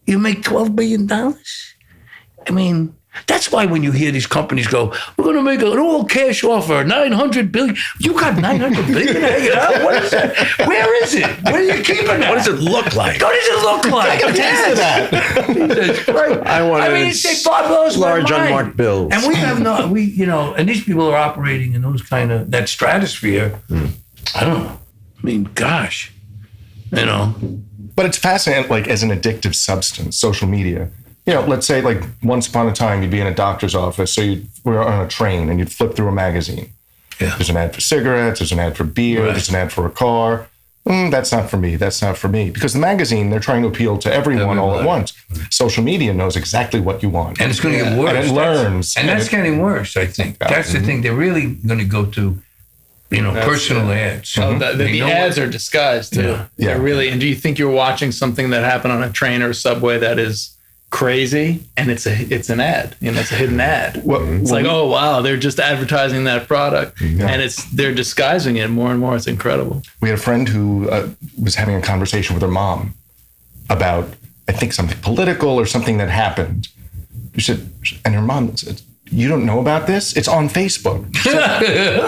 you make $12 billion. I mean, That's why when you hear these companies go, we're going to make an all-cash offer, $900 billion. You got $900 billion hanging out? What is that? Where is it? Where are you keeping that? What does it look like? What does it look like? Take a taste of that. I mean, it's blows large my mind. unmarked bills. And we have and these people are operating in those kind of, that stratosphere. I don't know. I mean, gosh, But it's fascinating, like as an addictive substance, social media. Let's say like once upon a time you'd be in a doctor's office, so you were on a train and you'd flip through a magazine. Yeah. There's an ad for cigarettes, there's an ad for beer, there's an ad for a car. That's not for me. That's not for me. Because the magazine, they're trying to appeal to everyone all at once. Social media knows exactly what you want. And it's going to get worse. And it learns. And that's getting worse, I think. That's the thing. They're really going to go to, personal ads. The ads are disguised too. Yeah. Really. And do you think you're watching something that happened on a train or a subway that is crazy, and it's an ad, it's a hidden ad. It's like, oh wow, they're just advertising that product, and they're disguising it more and more. It's incredible. We had a friend who was having a conversation with her mom about, I think, something political or something that happened. And her mom said, "You don't know about this? It's on Facebook." She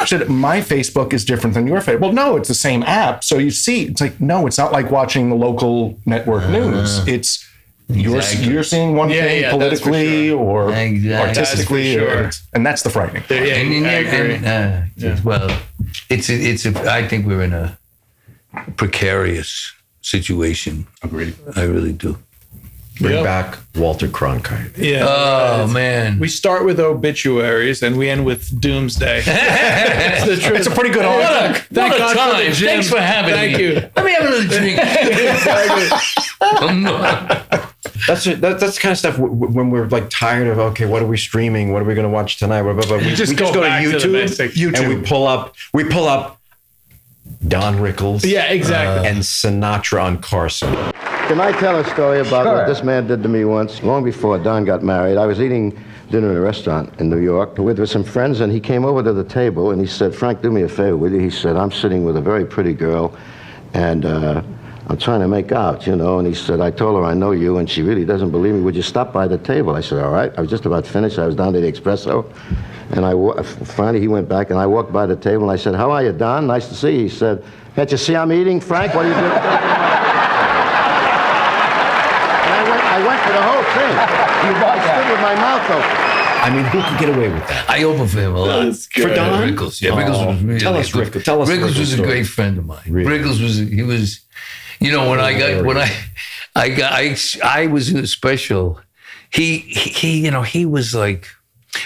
said, "My Facebook is different than your Facebook." Well, no, it's the same app. So you see, it's like, no, it's not like watching the local network news. It's you're seeing one thing politically or artistically, and that's the frightening. Well, I think we're in a precarious situation. Agreed. I really do. Bring back Walter Cronkite. Yeah. Oh, man. We start with obituaries and we end with doomsday. It's a pretty good arc. Thank God for the gym. Thanks for having me. Thank you. Let me have another drink. That's the kind of stuff when we're like tired of, okay, what are we streaming? What are we going to watch tonight? We just go to YouTube and we pull up Don Rickles. Yeah, exactly. And Sinatra on Carson. Can I tell a story about what this man did to me once? Long before Don got married, I was eating dinner in a restaurant in New York with some friends, and he came over to the table and he said, "Frank, do me a favor, will you?" He said, "I'm sitting with a very pretty girl, and I'm trying to make out, And he said, "I told her I know you, and she really doesn't believe me. Would you stop by the table?" I said, "All right." I was just about finished. I was down to the espresso. And finally he went back, and I walked by the table, and I said, "How are you, Don? Nice to see you." He said, "Can't you see I'm eating, Frank? What are you doing?" I went for the whole thing. I stood with my mouth open. I mean, who could get away with that? I open for him a lot. For Don? Rickles. Yeah, Rickles was really Tell us, Rickles. Tell us. Rickles was a great friend of mine. Really? Rickles was, I was in a special. He was like,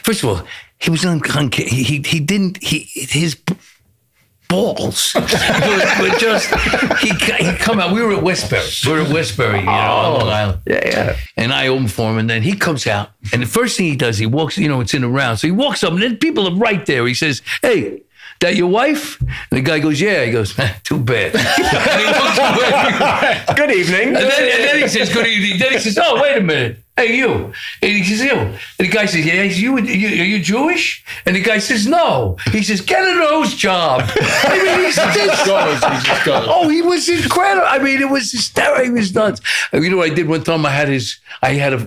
first of all, he was his balls were just, he come out, we were at Westbury, on Long Island. Yeah. And I opened for him, and then he comes out, and the first thing he does, he walks, it's in a round, so he walks up, and then people are right there. He says, "Hey, that your wife?" And the guy goes, "Yeah." He goes, "Too bad." And he looks away. Good evening. And then he says, "Good evening." Then he says, "Oh, wait a minute. Hey, you." And he says, "You." And the guy says, "Yeah." He says, are you Jewish?" And the guy says, "No." He says, "Get a nose job." I mean, he just goes. Oh, he was incredible. I mean, it was hysterical. He was nuts. You know what I did one time? I had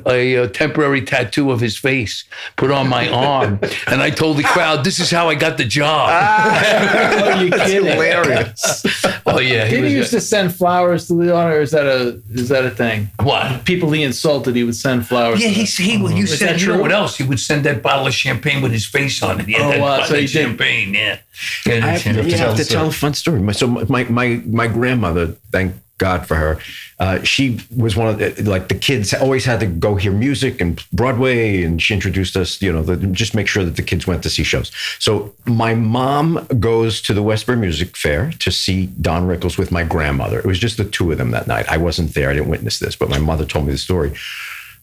a temporary tattoo of his face put on my arm, and I told the crowd, "This is how I got the job." Are you kidding? Hilarious. Oh yeah. Did he used to send flowers to Leon, or is that a thing? What? People he insulted, he would send flowers. Yeah, you said, you know what else? He would send that bottle of champagne with his face on it. Yeah, so he champagne, yeah. I have to tell a fun story. So my grandmother, thank God for her, she was one of the kids always had to go hear music and Broadway, and she introduced us, just make sure that the kids went to see shows. So my mom goes to the Westbury Music Fair to see Don Rickles with my grandmother. It was just the two of them that night. I wasn't there. I didn't witness this, but my mother told me the story.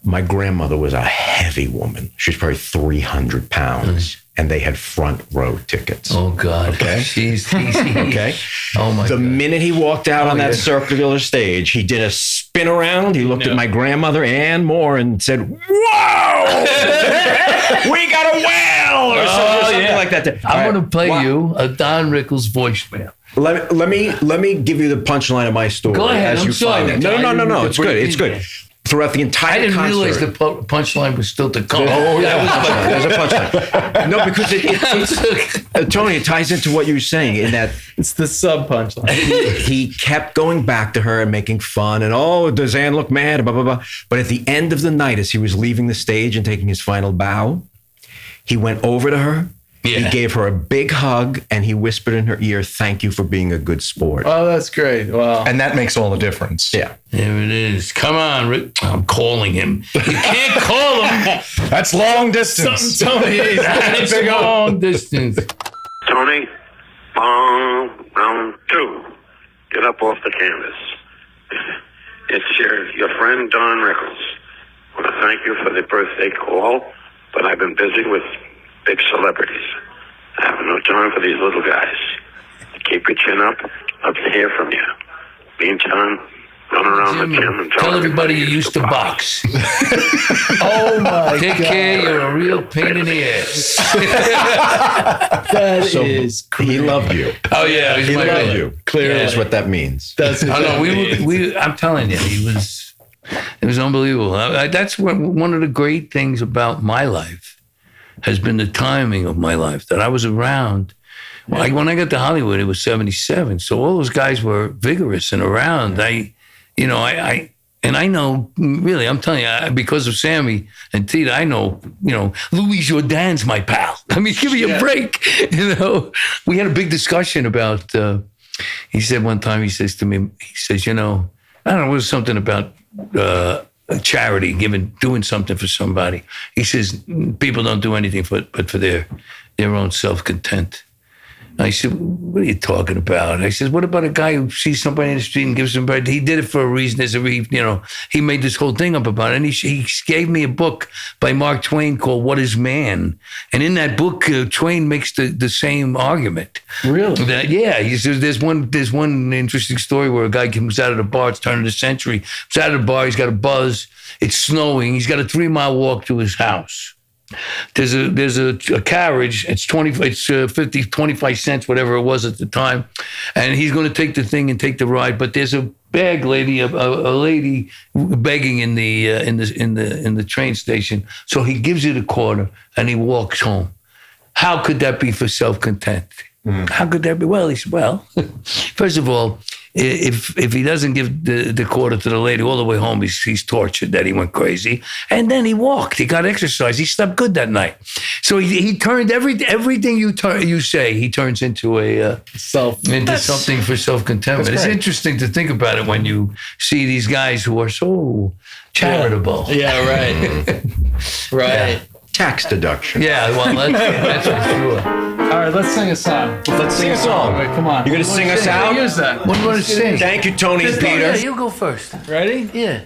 My grandmother was a heavy woman. She was probably 300 pounds. And they had front row tickets. Oh, God. Okay. She's okay. Oh, my God. The minute he walked out on that circular stage, he did a spin around. He looked at my grandmother and more and said, "Whoa! We got a whale!" Or something like that. I'm going to play you a Don Rickles voicemail. Let me give you the punchline of my story. Go ahead. As you find it. No. It's good. throughout the entire I didn't concert. realize the punchline was still to come. Oh, yeah, there's a punchline. No, because Tony, it ties into what you were saying in that it's the sub punchline. He kept going back to her and making fun and, oh, does Ann look mad, blah, blah, blah. But at the end of the night, as he was leaving the stage and taking his final bow, he went over to her. Yeah. He gave her a big hug and he whispered in her ear, "Thank you for being a good sport." Oh, that's great. Wow. And that makes all the difference. Yeah. There it is. Come on, Rick. I'm calling him. You can't call him. That's long distance. That's long distance. Tony, round 2. Get up off the canvas. It's your friend Don Rickles. I want to thank you for the birthday call, but I've been busy with big celebrities. I have no time for these little guys. Keep your chin up. Love to hear from you. Meantime, run around the gym and tell everybody you used to box. Oh my God. Take care, you're a real pain in the ass. That is crazy. He loved you. Oh yeah, he loved you. Clearly is what that means. That's I'm telling you, it was unbelievable. That's one of the great things about my life has been the timing of my life, that I was around. Like when I got to Hollywood, it was 77. So all those guys were vigorous and around. I know, really, I'm telling you, because of Sammy and Tita, I know, Louis Jourdain's my pal. I mean, give me a break. We had a big discussion about, he said one time, he says to me, he says, I don't know, it was something about, charity, doing something for somebody. He says, people don't do anything but for their own self-content. I said, what are you talking about? I said, what about a guy who sees somebody in the street and gives them bread? He did it for a reason. He made this whole thing up about it. And he gave me a book by Mark Twain called What is Man? And in that book, Twain makes the same argument. Really? He says there's one interesting story where a guy comes out of the bar, it's turn of the century, he's out of the bar, he's got a buzz, it's snowing, he's got a 3-mile walk to his house. There's a carriage. It's 50, 25 cents, whatever it was at the time, and he's going to take the thing and take the ride. But there's a bag lady, a lady begging in the train station. So he gives her the quarter and he walks home. How could that be for self-content? How could that be? Well, he said, first of all, if he doesn't give the quarter to the lady all the way home, he's tortured that he went crazy. And then he walked. He got exercise. He slept good that night. So he turned everything you say, he turns into something for self-contentment. It's interesting to think about it when you see these guys who are so charitable. Yeah, right. Right. Yeah. Tax deduction. Yeah, well, that's for sure. All right, let's sing a song. Let's sing a song. Wait, come on. You're going to sing us out? Use that. What do you want to sing? Thank you, Tony and Peter. Yeah, you go first. Ready? Yeah.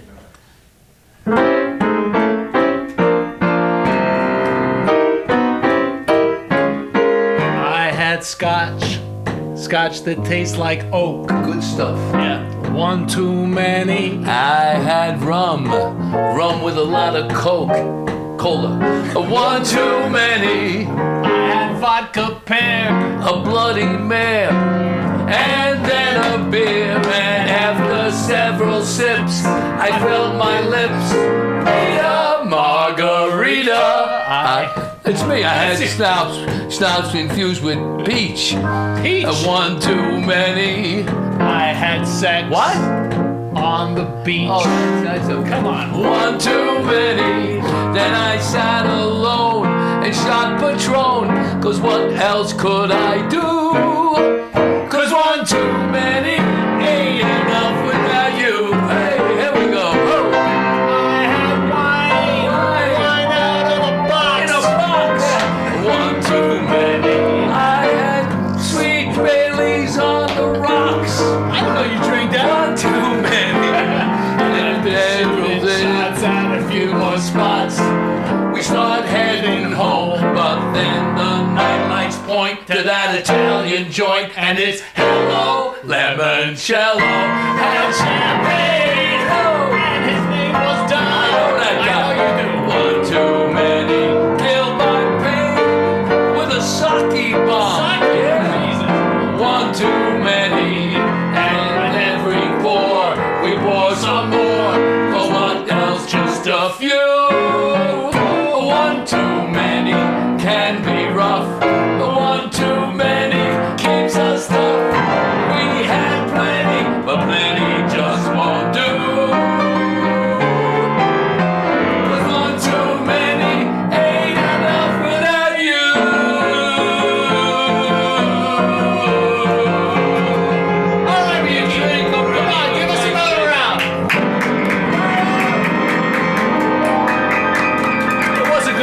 I had scotch that tastes like oak. Good stuff. Yeah. One too many. I had rum with a lot of cola. One too many. I had vodka pear, a bloody mare, and then a beer. And after several sips, I felt my lips need a margarita. It's me. I had schnapps infused with peach. One too many. I had sex. What? On the beach. Oh, that's okay. Come on. One too many. Then I sat alone and shot Patron. 'Cause what else could I do? 'Cause one too many ain't enough without you. Hey, here we go. Oh. I had wine out of a box. In a box. One too many. I had sweet Baileys on the rocks. I didn't know you drink that. One too many. And then shots and a few more spots. We start heading home, but then the nightlights point to that Italian joint, and it's hello limoncello and champagne. Oh, And his name was Don. I know that guy. I know you do. One too many. Killed my pain with a sake bomb. One too many. And every pour we pour some more. For what else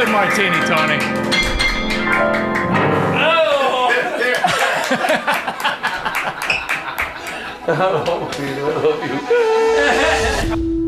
Good martini, Tony. Oh, I love you.